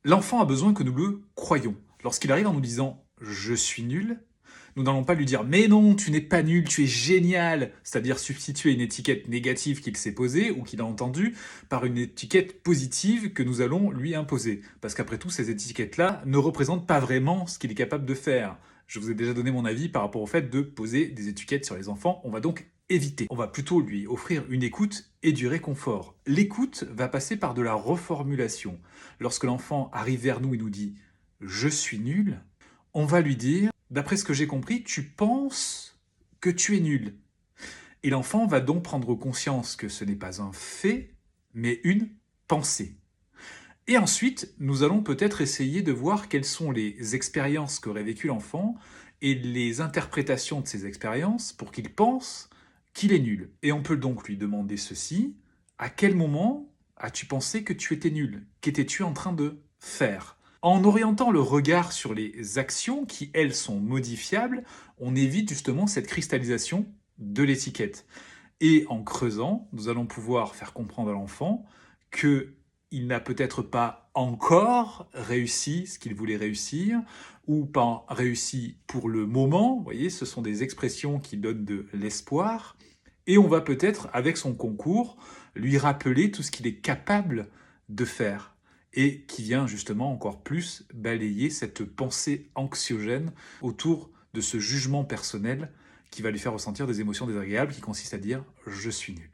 L'enfant a besoin que nous le croyions. Lorsqu'il arrive en nous disant « je suis nul », nous n'allons pas lui dire « mais non, tu n'es pas nul, tu es génial », c'est-à-dire substituer une étiquette négative qu'il s'est posée ou qu'il a entendue par une étiquette positive que nous allons lui imposer. Parce qu'après tout, ces étiquettes-là ne représentent pas vraiment ce qu'il est capable de faire. Je vous ai déjà donné mon avis par rapport au fait de poser des étiquettes sur les enfants, on va donc éviter. On va plutôt lui offrir une écoute et du réconfort. L'écoute va passer par de la reformulation. Lorsque l'enfant arrive vers nous et nous dit « je suis nul », on va lui dire « d'après ce que j'ai compris, tu penses que tu es nul ». Et l'enfant va donc prendre conscience que ce n'est pas un fait, mais une pensée. Et ensuite, nous allons peut-être essayer de voir quelles sont les expériences qu'aurait vécues l'enfant et les interprétations de ces expériences pour qu'il pense qu'il est nul. Et on peut donc lui demander ceci: à quel moment as-tu pensé que tu étais nul? Qu'étais-tu en train de faire? En orientant le regard sur les actions qui, elles, sont modifiables, on évite justement cette cristallisation de l'étiquette. Et en creusant, nous allons pouvoir faire comprendre à l'enfant qu'il n'a peut-être pas encore réussi ce qu'il voulait réussir, ou pas réussi pour le moment. Vous voyez, ce sont des expressions qui donnent de l'espoir. Et on va peut-être, avec son concours, lui rappeler tout ce qu'il est capable de faire et qui vient justement encore plus balayer cette pensée anxiogène autour de ce jugement personnel qui va lui faire ressentir des émotions désagréables qui consistent à dire « je suis nul ».